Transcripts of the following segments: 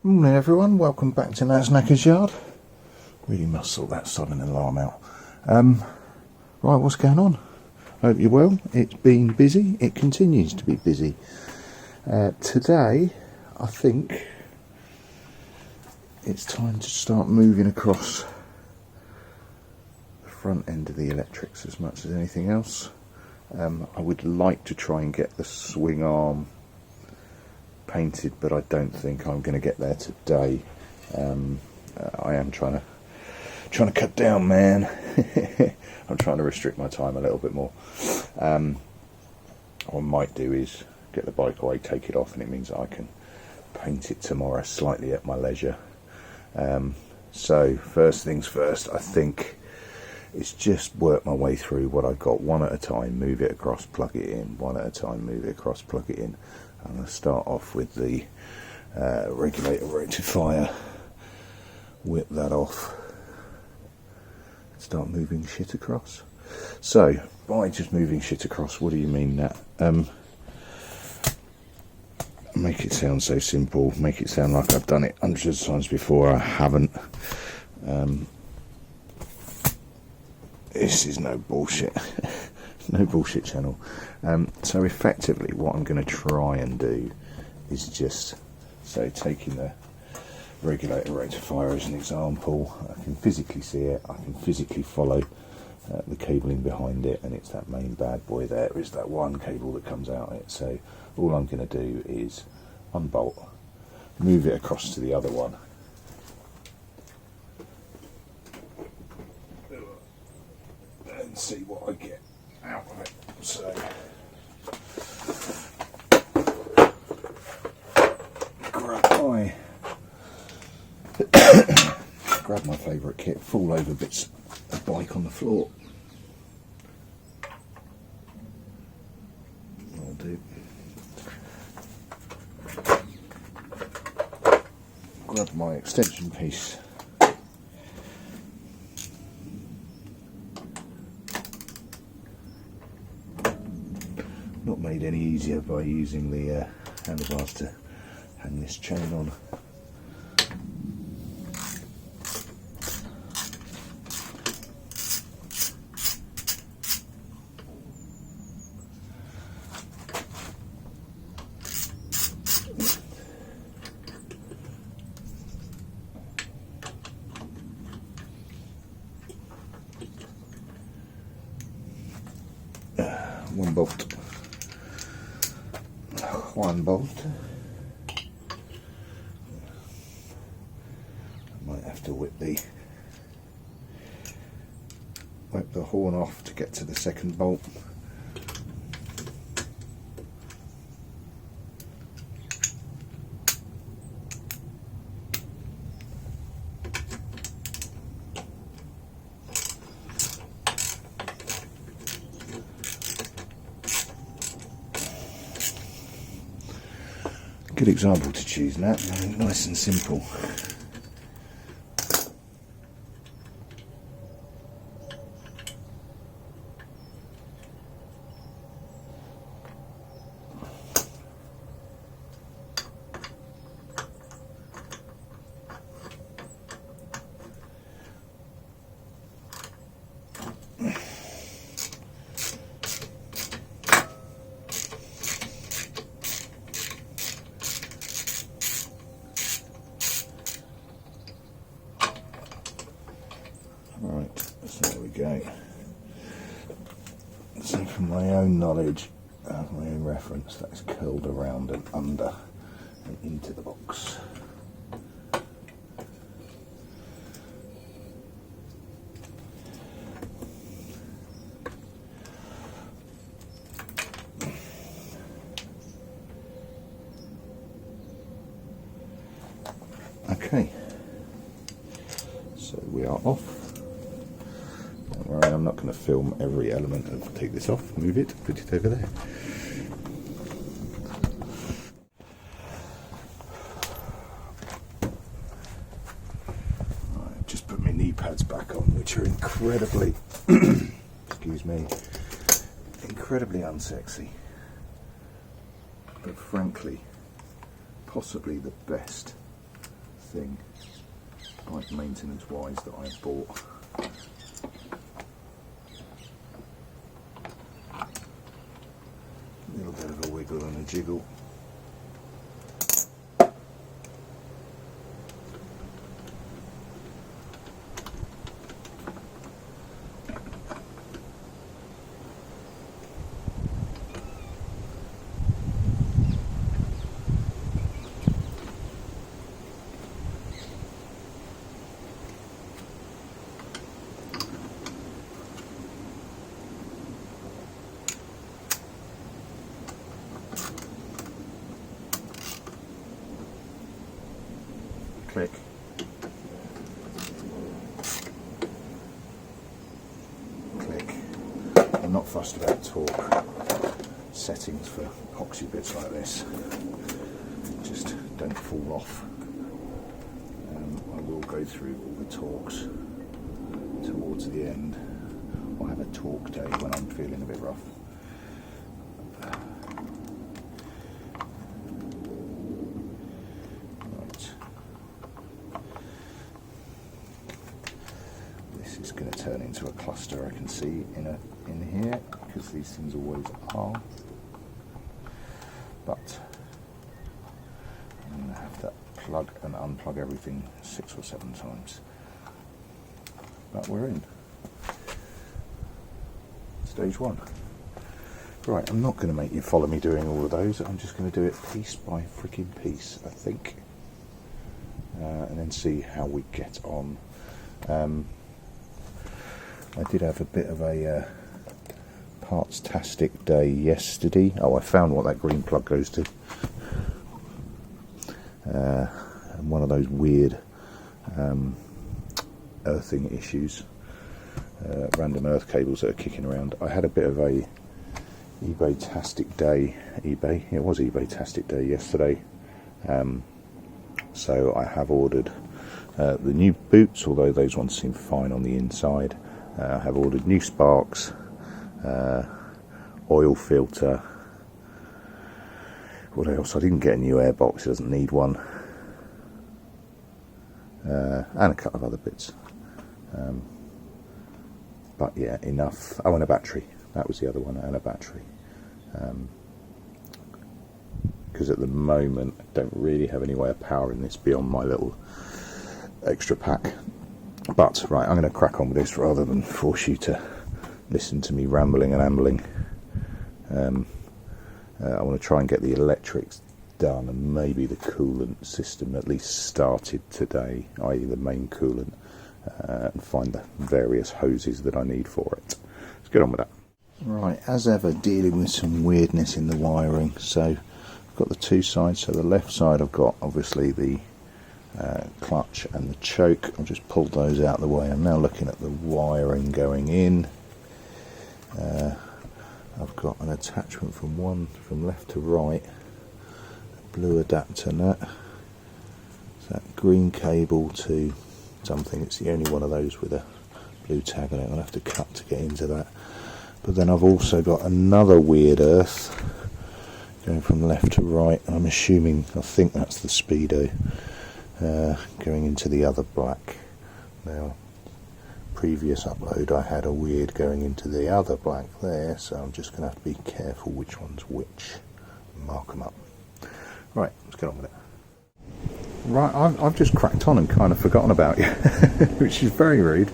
Morning everyone, welcome back to Nat's Knacker's Yard. Really must sort that sudden alarm out. Right, what's going on? Hope you're well. It's been busy, it continues to be busy. Today, I think it's time to start moving across the front end of the electrics as much as anything else. I would like to try and get the swing arm painted, but I don't think I'm going to get there today. I am trying to cut down, man. I'm trying to restrict my time a little bit more. What I might do is get the bike away, take it off, and it means that I can paint it tomorrow slightly at my leisure. So first things first, I think it's just work my way through what I've got one at a time, move it across, plug it in, one at a time, move it across, plug it in. I'm going to start off with the regulator rectifier, whip that off, start moving shit across. So, by just moving shit across, what do you mean that? Make it sound so simple, make it sound like I've done it hundreds of times before. I haven't. This is no bullshit. No bullshit channel. So effectively what I'm going to try and do is just, so taking the regulator rectifier as an example, I can physically see it, I can physically follow the cabling behind it, and it's that main bad boy there, is that one cable that comes out it. So all I'm going to do is unbolt, move it across to the other one, and see what I get out of it. So grab my favourite kit, fall over bits of bike on the floor. That'll do. Grab my extension piece. Not made any easier by using the handlebars to hang this chain on. One bolt. I might have to whip the horn off to get to the second bolt. Good example to choose, Nat. Nice and simple. Right, so there we go. So from my own knowledge, my own reference, that is curled around and under and into the box. Okay, so we are off. Don't worry, I'm not going to film every element of take this off, move it, put it over there. I've just put my knee pads back on, which are incredibly, excuse me, incredibly unsexy, but frankly, possibly the best thing, like maintenance-wise, that I've bought. A little bit of a wiggle and a jiggle. Click. Click. I'm not fussed about torque settings for epoxy bits like this. Just don't fall off. I will go through all the torques towards the end. I'll have a torque day when I'm feeling a bit rough. Going to turn into a cluster, I can see in here, because these things always are, but I'm going to have to plug and unplug everything 6 or 7 times, but we're in stage 1. Right, I'm not going to make you follow me doing all of those. I'm just going to do it piece by freaking piece, I think, and then see how we get on. I did have a bit of a parts-tastic day yesterday. Oh, I found what that green plug goes to. And one of those weird earthing issues, random earth cables that are kicking around. I had a bit of a eBay-tastic day. It was eBay-tastic day yesterday. So I have ordered the new boots, although those ones seem fine on the inside. I have ordered new sparks, oil filter. What else? I didn't get a new airbox, it doesn't need one. And a couple of other bits. But yeah, enough. Oh, and a battery. That was the other one, and a battery. Because at the moment, I don't really have any way of powering this beyond my little extra pack. But, right, I'm going to crack on with this rather than force you to listen to me rambling and ambling. I want to try and get the electrics done and maybe the coolant system at least started today, i.e. the main coolant, and find the various hoses that I need for it. Let's get on with that. Right, as ever, dealing with some weirdness in the wiring. So, I've got the two sides. So the left side I've got, obviously, the clutch and the choke. I've just pulled those out of the way. I'm now looking at the wiring going in. I've got an attachment from left to right, a blue adapter nut. So that green cable to something. It's the only one of those with a blue tag on it. I'll have to cut to get into that. But then I've also got another weird earth going from left to right. I think that's the speedo. Going into the other black. Now, previous upload I had a weird going into the other black there, so I'm just going to have to be careful which one's which. Mark them up. Right, let's get on with it. Right, I've just cracked on and kind of forgotten about you, which is very rude.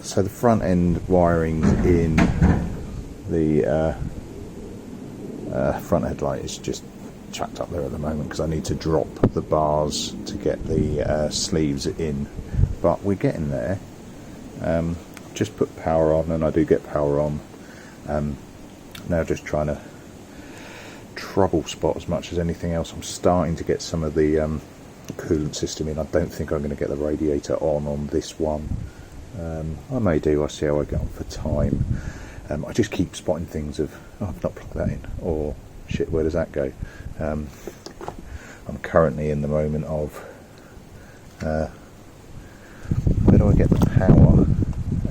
So the front end wiring's in the front headlight is just chucked up there at the moment because I need to drop the bars to get the sleeves in, but we're getting there. Just put power on, and I do get power on. Now just trying to trouble spot as much as anything else. I'm starting to get some of the coolant system in. I don't think I'm going to get the radiator on this one. I may do. I'll see how I get on for time. I just keep spotting things of, oh, I've not plugged that in, or shit, where does that go? I'm currently in the moment of where do I get the power?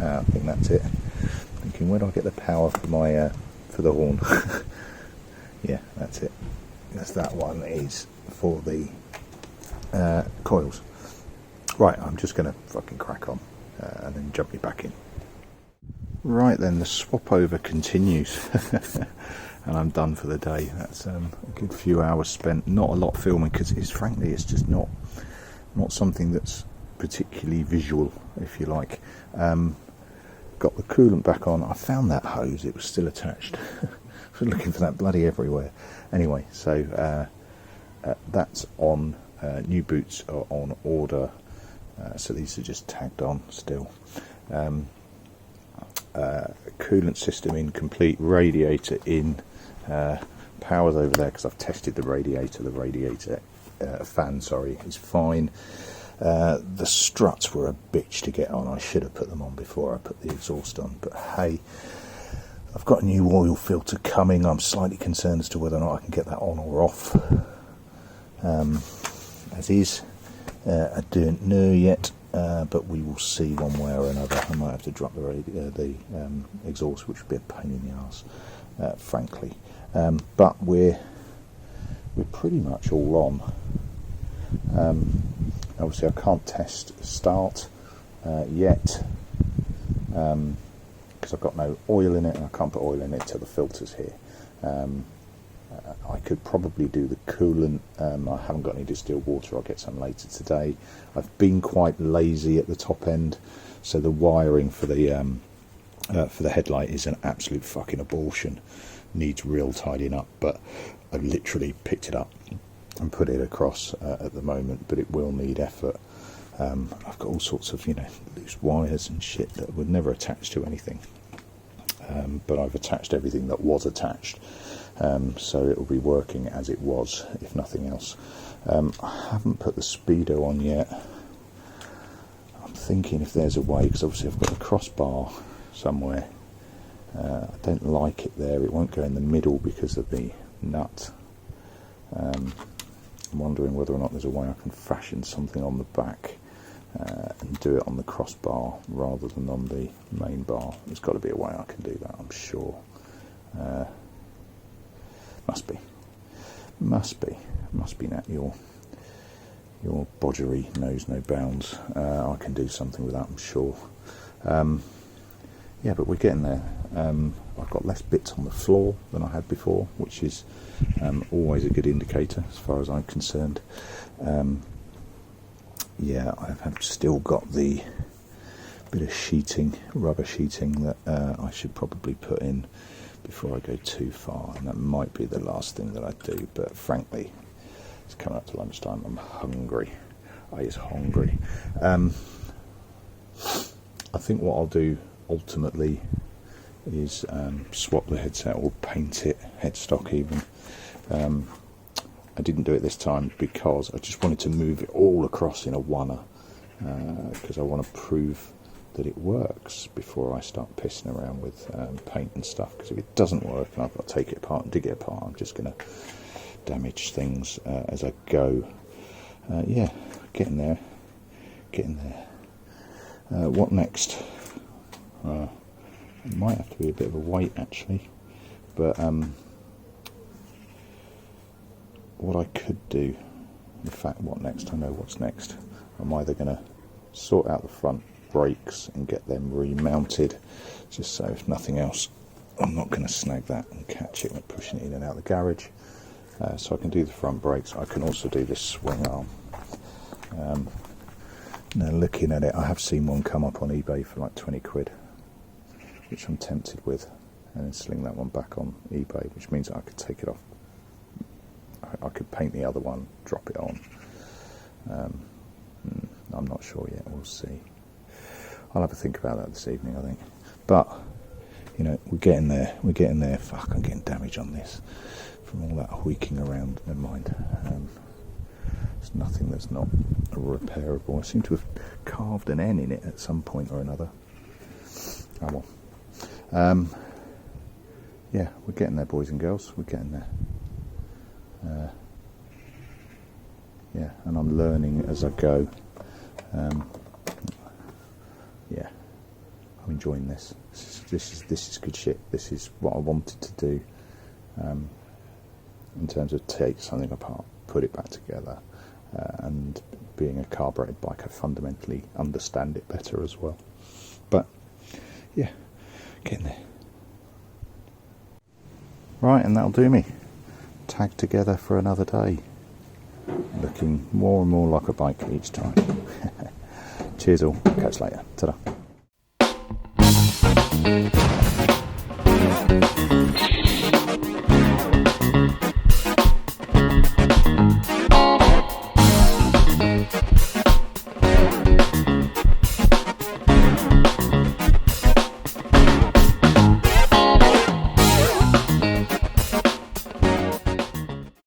I think that's it. Thinking, where do I get the power for my for the horn? Yeah, that's it. That's that one is for the coils. Right, I'm just going to fucking crack on and then jump you back in. Right then, the swap over continues. And I'm done for the day. That's a good few hours spent. Not a lot filming because frankly it's just not something that's particularly visual, if you like. Got the coolant back on. I found that hose, it was still attached. I was looking for that bloody everywhere. Anyway, so that's on. New boots are on order, so these are just tagged on still. Coolant system in complete, radiator in, power's over there because I've tested the radiator fan, sorry, is fine. The struts were a bitch to get on. I should have put them on before I put the exhaust on, but hey, I've got a new oil filter coming. I'm slightly concerned as to whether or not I can get that on or off. As is, I don't know yet, but we will see one way or another. I might have to drop the exhaust, which would be a pain in the arse, frankly. But we're pretty much all on. Obviously, I can't test start yet because I've got no oil in it, and I can't put oil in it till the filter's here. I could probably do the coolant. I haven't got any distilled water. I'll get some later today. I've been quite lazy at the top end, so the wiring for the headlight is an absolute fucking abortion. Needs real tidying up, but I've literally picked it up and put it across at the moment, but it will need effort. I've got all sorts of loose wires and shit that would never attach to anything, but I've attached everything that was attached. So it will be working as it was, if nothing else. I haven't put the speedo on yet. I'm thinking if there's a way, because obviously I've got a crossbar somewhere. I don't like it there. It won't go in the middle because of the nut. I'm wondering whether or not there's a way I can fashion something on the back and do it on the crossbar rather than on the main bar. There's got to be a way I can do that, I'm sure. Must be Nat, your bodgery knows no bounds. I can do something with that, I'm sure. Yeah, but we're getting there. I've got less bits on the floor than I had before, which is always a good indicator as far as I'm concerned. Yeah, I've still got the bit of sheeting, rubber sheeting that I should probably put in before I go too far, and that might be the last thing that I do, but frankly it's coming up to lunchtime. I'm hungry. I is hungry. I think what I'll do ultimately is swap the headset or paint it, headstock even. I didn't do it this time because I just wanted to move it all across in a oneer, because I want to prove that it works before I start pissing around with paint and stuff, because if it doesn't work and I've got to take it apart and dig it apart, I'm just going to damage things as I go. Yeah, getting there. What next? It might have to be a bit of a wait actually, but what I could do, in fact what next, I know what's next. I'm either going to sort out the front brakes and get them remounted, just so if nothing else I'm not going to snag that and catch it when pushing it in and out of the garage. So I can do the front brakes. I can also do this swing arm. Now looking at it, I have seen one come up on eBay for like 20 quid, which I'm tempted with, and then sling that one back on eBay, which means I could take it off. I could paint the other one, drop it on. I'm not sure yet, we'll see. I'll have a think about that this evening, I think. But, we're getting there. Fuck, I'm getting damage on this. from all that hoiking around. Never mind. There's nothing that's not repairable. I seem to have carved an N in it at some point or another. Oh well. Yeah, we're getting there, boys and girls. We're getting there. Yeah, and I'm learning as I go. Yeah, I'm enjoying this. This is good shit. This is what I wanted to do. In terms of take something apart, put it back together, and being a carburetted bike, I fundamentally understand it better as well. But yeah, getting there. Right, and that'll do me. Tagged together for another day. Looking more and more like a bike each time. Cheers all, catch you later. Ta-da.